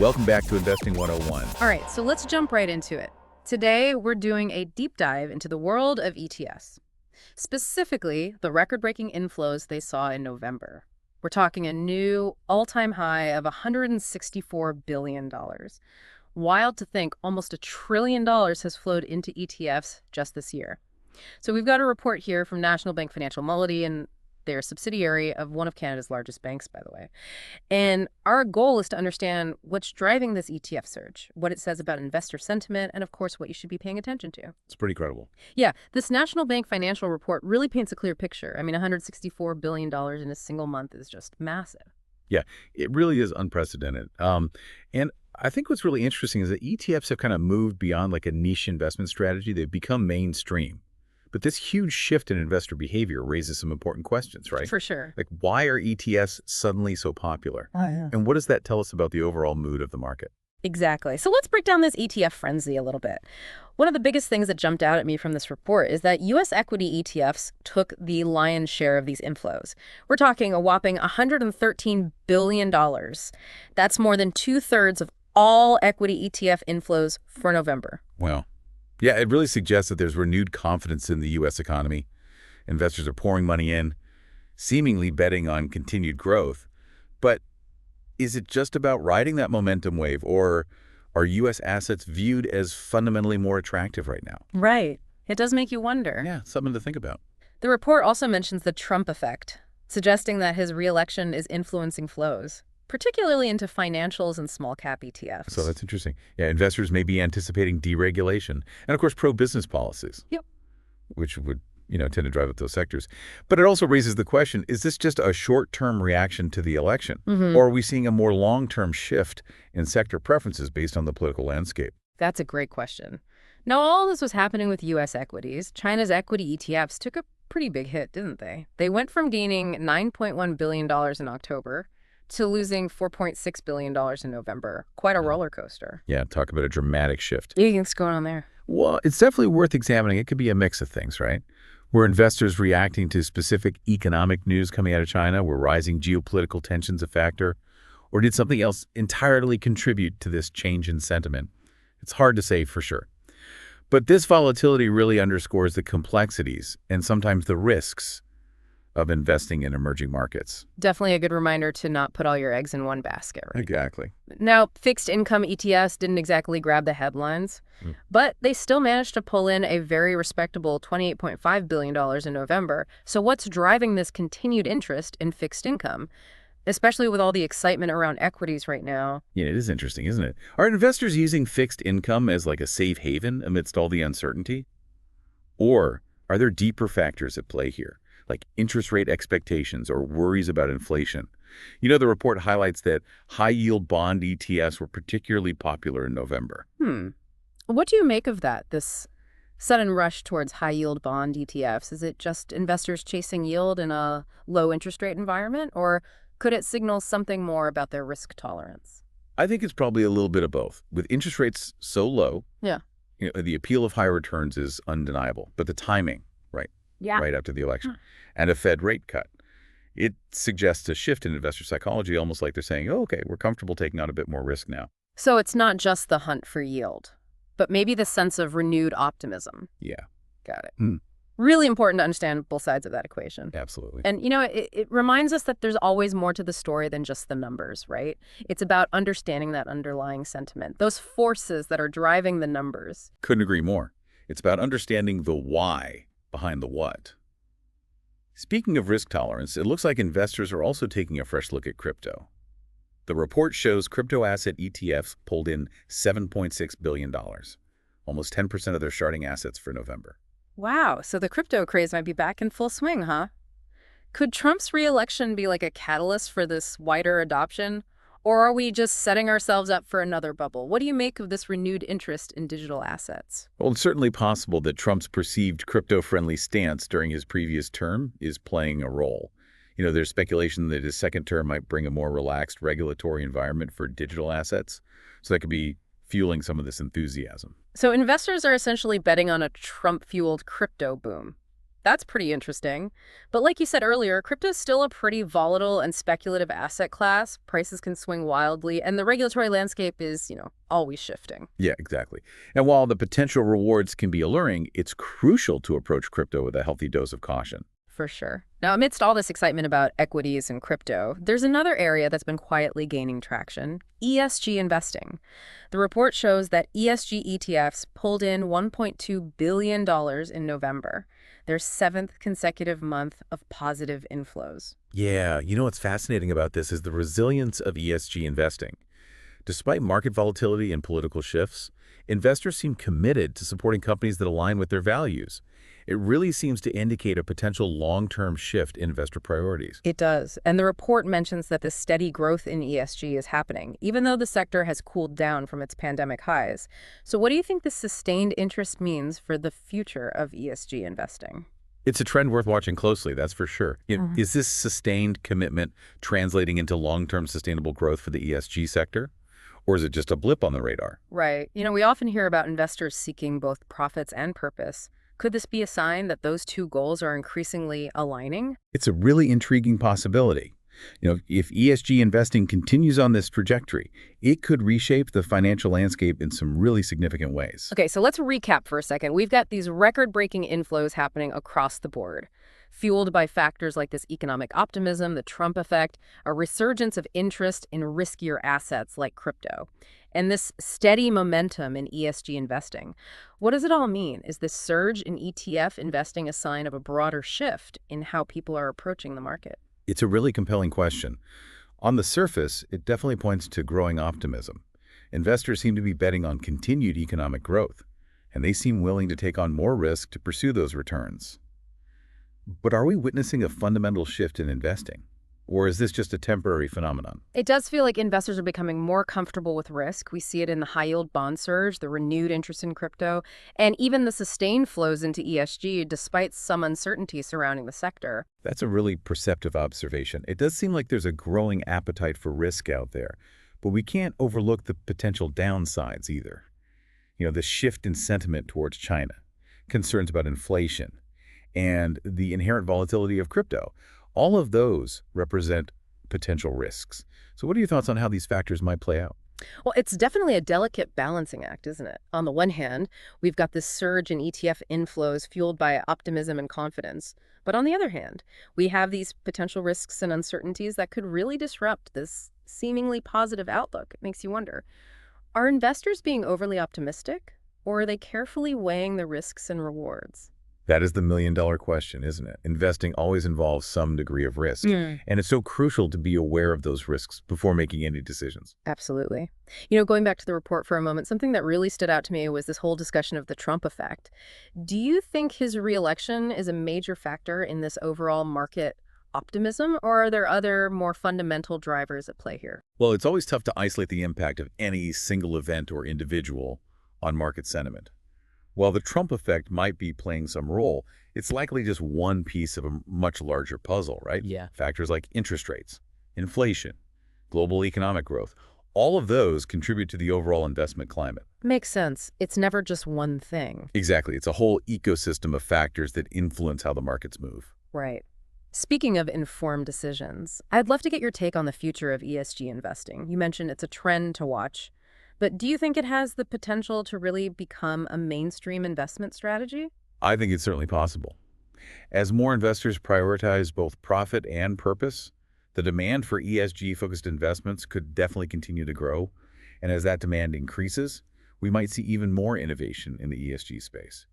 welcome back to Investing 101. All right, so let's jump right into it. Today, we're doing a deep dive into the world of ETFs, specifically the record-breaking inflows they saw in November. We're talking a new all-time high of $164 billion. Wild to think almost $1 trillion has flowed into ETFs just this year. So we've got a report here from National Bank Financial Mulledy, and they're a subsidiary of one of Canada's largest banks, by the way. And our goal is to understand what's driving this ETF surge, what it says about investor sentiment, and of course, what you should be paying attention to. It's pretty credible. Yeah, this National Bank Financial report really paints a clear picture. I mean, $164 billion in a single month is just massive. Yeah, it really is unprecedented. And I think what's really interesting is that ETFs have kind of moved beyond like a niche investment strategy. They've become mainstream. But this huge shift in investor behavior raises some important questions, right? For sure. Like, why are ETFs suddenly so popular? Oh, yeah. And what does that tell us about the overall mood of the market? Exactly. So let's break down this ETF frenzy a little bit. One of the biggest things that jumped out at me from this report is that U.S. equity ETFs took the lion's share of these inflows. We're talking a whopping $113 billion. That's more than 2/3 of all equity ETF inflows for November. Wow. Yeah, it really suggests that there's renewed confidence in the U.S. economy. Investors are pouring money in, seemingly betting on continued growth. But is it just about riding that momentum wave, or are U.S. assets viewed as fundamentally more attractive right now? Right. It does make you wonder. Yeah, something to think about. The report also mentions the Trump effect, suggesting that his re-election is influencing flows, particularly into financials and small-cap ETFs. So that's interesting. Yeah, investors may be anticipating deregulation and, of course, pro-business policies. Yep. Which would, tend to drive up those sectors. But it also raises the question, is this just a short-term reaction to the election? Or are we seeing a more long-term shift in sector preferences based on the political landscape? That's a great question. Now, all this was happening with U.S. equities. China's equity ETFs took a pretty big hit, didn't they? They went from gaining $9.1 billion in October to losing $4.6 billion in November. Quite a roller coaster. Yeah, talk about a dramatic shift. What do you think's going on there? Well, it's definitely worth examining. It could be a mix of things, right? Were investors reacting to specific economic news coming out of China? Were rising geopolitical tensions a factor? Or did something else entirely contribute to this change in sentiment? It's hard to say for sure. But this volatility really underscores the complexities and sometimes the risks of investing in emerging markets. Definitely a good reminder to not put all your eggs in one basket, right? Exactly. Now, fixed income ETFs didn't exactly grab the headlines, but they still managed to pull in a very respectable $28.5 billion in November. So what's driving this continued interest in fixed income, especially with all the excitement around equities right now? Yeah, it is interesting, isn't it? Are investors using fixed income as like a safe haven amidst all the uncertainty? Or are there deeper factors at play here, like interest rate expectations or worries about inflation? The report highlights that high-yield bond ETFs were particularly popular in November. What do you make of that, this sudden rush towards high-yield bond ETFs? Is it just investors chasing yield in a low interest rate environment, or could it signal something more about their risk tolerance? I think it's probably a little bit of both. With interest rates so low, Yeah. The appeal of higher returns is undeniable, but the timing, right after the election, and a Fed rate cut, it suggests a shift in investor psychology, almost like they're saying, oh, okay, we're comfortable taking on a bit more risk now. So it's not just the hunt for yield, but maybe the sense of renewed optimism. Yeah. Got it. Really important to understand both sides of that equation. Absolutely. And, it reminds us that there's always more to the story than just the numbers, right? It's about understanding that underlying sentiment, those forces that are driving the numbers. Couldn't agree more. It's about understanding the why behind the what. Speaking of risk tolerance, it looks like investors are also taking a fresh look at crypto. The report shows crypto asset ETFs pulled in $7.6 billion, almost 10% of their starting assets for November. Wow, so the crypto craze might be back in full swing, huh? Could Trump's re-election be like a catalyst for this wider adoption? Or are we just setting ourselves up for another bubble? What do you make of this renewed interest in digital assets? Well, it's certainly possible that Trump's perceived crypto-friendly stance during his previous term is playing a role. There's speculation that his second term might bring a more relaxed regulatory environment for digital assets. So that could be fueling some of this enthusiasm. So investors are essentially betting on a Trump-fueled crypto boom. That's pretty interesting. But like you said earlier, crypto is still a pretty volatile and speculative asset class. Prices can swing wildly, and the regulatory landscape is, always shifting. Yeah, exactly. And while the potential rewards can be alluring, it's crucial to approach crypto with a healthy dose of caution. For sure. Now, amidst all this excitement about equities and crypto, there's another area that's been quietly gaining traction: ESG investing. The report shows that ESG ETFs pulled in $1.2 billion in November, their seventh consecutive month of positive inflows. Yeah, what's fascinating about this is the resilience of ESG investing. Despite market volatility and political shifts, investors seem committed to supporting companies that align with their values. It really seems to indicate a potential long-term shift in investor priorities. It does. And the report mentions that this steady growth in ESG is happening, even though the sector has cooled down from its pandemic highs. So what do you think this sustained interest means for the future of ESG investing? It's a trend worth watching closely, that's for sure. Is this sustained commitment translating into long-term sustainable growth for the ESG sector? Or is it just a blip on the radar? Right. We often hear about investors seeking both profits and purpose. Could this be a sign that those two goals are increasingly aligning? It's a really intriguing possibility. If ESG investing continues on this trajectory, it could reshape the financial landscape in some really significant ways. Okay, so let's recap for a second. We've got these record-breaking inflows happening across the board, fueled by factors like this economic optimism, the Trump effect, a resurgence of interest in riskier assets like crypto, and this steady momentum in ESG investing. What does it all mean? Is this surge in ETF investing a sign of a broader shift in how people are approaching the market? It's a really compelling question. On the surface, it definitely points to growing optimism. Investors seem to be betting on continued economic growth, and they seem willing to take on more risk to pursue those returns. But are we witnessing a fundamental shift in investing? Or is this just a temporary phenomenon? It does feel like investors are becoming more comfortable with risk. We see it in the high-yield bond surge, the renewed interest in crypto, and even the sustained flows into ESG despite some uncertainty surrounding the sector. That's a really perceptive observation. It does seem like there's a growing appetite for risk out there, but we can't overlook the potential downsides either. The shift in sentiment towards China, concerns about inflation, and the inherent volatility of crypto. All of those represent potential risks. So what are your thoughts on how these factors might play out? Well, it's definitely a delicate balancing act, isn't it? On the one hand, we've got this surge in ETF inflows fueled by optimism and confidence. But on the other hand, we have these potential risks and uncertainties that could really disrupt this seemingly positive outlook. It makes you wonder, are investors being overly optimistic, or are they carefully weighing the risks and rewards? That is the million-dollar question, isn't it? Investing always involves some degree of risk, and it's so crucial to be aware of those risks before making any decisions. Absolutely. Going back to the report for a moment, something that really stood out to me was this whole discussion of the Trump effect. Do you think his reelection is a major factor in this overall market optimism, or are there other more fundamental drivers at play here? Well, it's always tough to isolate the impact of any single event or individual on market sentiment. While the Trump effect might be playing some role, it's likely just one piece of a much larger puzzle, right? Yeah. Factors like interest rates, inflation, global economic growth, all of those contribute to the overall investment climate. Makes sense. It's never just one thing. Exactly. It's a whole ecosystem of factors that influence how the markets move. Right. Speaking of informed decisions, I'd love to get your take on the future of ESG investing. You mentioned it's a trend to watch. But do you think it has the potential to really become a mainstream investment strategy? I think it's certainly possible. As more investors prioritize both profit and purpose, the demand for ESG-focused investments could definitely continue to grow. And as that demand increases, we might see even more innovation in the ESG space,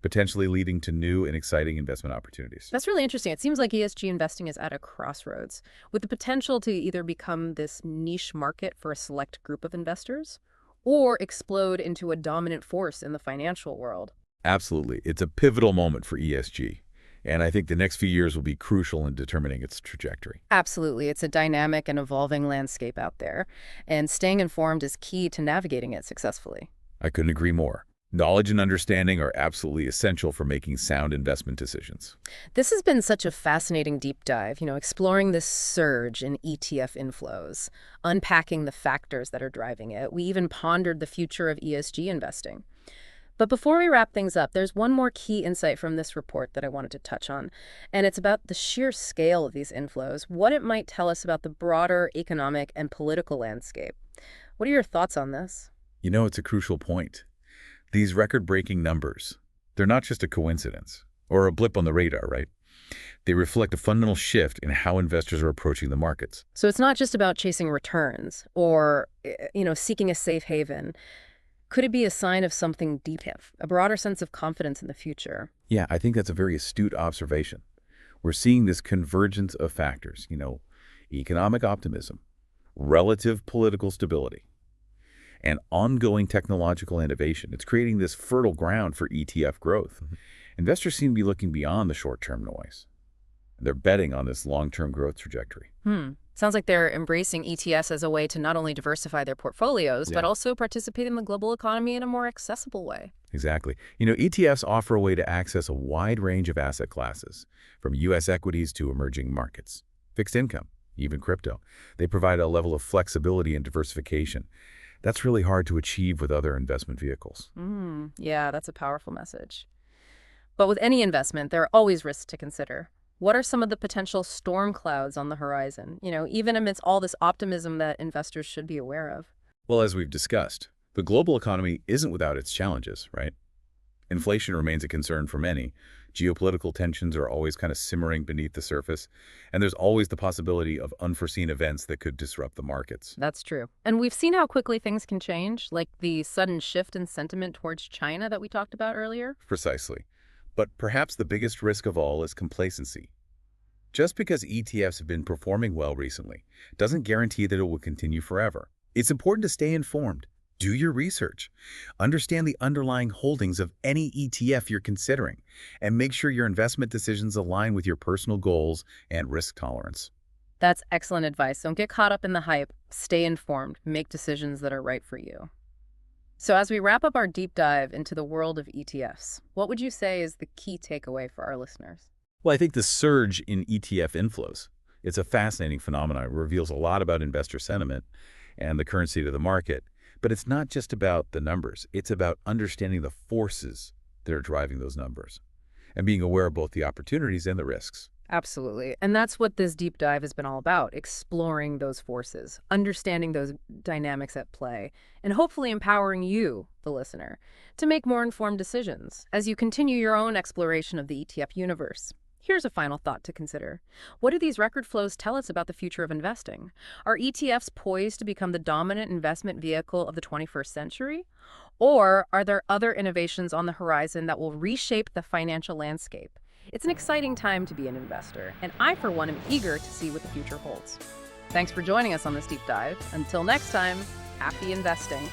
potentially leading to new and exciting investment opportunities. That's really interesting. It seems like ESG investing is at a crossroads, with the potential to either become this niche market for a select group of investors or explode into a dominant force in the financial world. Absolutely. It's a pivotal moment for ESG, and I think the next few years will be crucial in determining its trajectory. Absolutely. It's a dynamic and evolving landscape out there, and staying informed is key to navigating it successfully. I couldn't agree more. Knowledge and understanding are absolutely essential for making sound investment decisions. This has been such a fascinating deep dive, exploring this surge in ETF inflows, unpacking the factors that are driving it. We even pondered the future of ESG investing. But before we wrap things up, there's one more key insight from this report that I wanted to touch on, and it's about the sheer scale of these inflows, what it might tell us about the broader economic and political landscape. What are your thoughts on this? You know, it's a crucial point. These record-breaking numbers, they're not just a coincidence or a blip on the radar, right? They reflect a fundamental shift in how investors are approaching the markets. So it's not just about chasing returns or, seeking a safe haven. Could it be a sign of something deeper, a broader sense of confidence in the future? Yeah, I think that's a very astute observation. We're seeing this convergence of factors, economic optimism, relative political stability, and ongoing technological innovation. It's creating this fertile ground for ETF growth. Investors seem to be looking beyond the short-term noise. They're betting on this long-term growth trajectory. Sounds like they're embracing ETFs as a way to not only diversify their portfolios, but also participate in the global economy in a more accessible way. Exactly. ETFs offer a way to access a wide range of asset classes, from U.S. equities to emerging markets, fixed income, even crypto. They provide a level of flexibility and diversification that's really hard to achieve with other investment vehicles. Yeah, that's a powerful message. But with any investment, there are always risks to consider. What are some of the potential storm clouds on the horizon, even amidst all this optimism that investors should be aware of? Well, as we've discussed, the global economy isn't without its challenges, right? Inflation remains a concern for many. Geopolitical tensions are always kind of simmering beneath the surface, and there's always the possibility of unforeseen events that could disrupt the markets. That's true. And we've seen how quickly things can change, like the sudden shift in sentiment towards China that we talked about earlier. Precisely. But perhaps the biggest risk of all is complacency. Just because ETFs have been performing well recently doesn't guarantee that it will continue forever. It's important to stay informed. Do your research. Understand the underlying holdings of any ETF you're considering, and make sure your investment decisions align with your personal goals and risk tolerance. That's excellent advice. Don't get caught up in the hype. Stay informed. Make decisions that are right for you. So as we wrap up our deep dive into the world of ETFs, what would you say is the key takeaway for our listeners? Well, I think the surge in ETF inflows, it's a fascinating phenomenon. It reveals a lot about investor sentiment and the current state of the market. But it's not just about the numbers. It's about understanding the forces that are driving those numbers and being aware of both the opportunities and the risks. Absolutely. And that's what this deep dive has been all about, exploring those forces, understanding those dynamics at play, and hopefully empowering you, the listener, to make more informed decisions as you continue your own exploration of the ETF universe. Here's a final thought to consider. What do these record flows tell us about the future of investing? Are ETFs poised to become the dominant investment vehicle of the 21st century? Or are there other innovations on the horizon that will reshape the financial landscape? It's an exciting time to be an investor, and I, for one, am eager to see what the future holds. Thanks for joining us on this deep dive. Until next time, happy investing.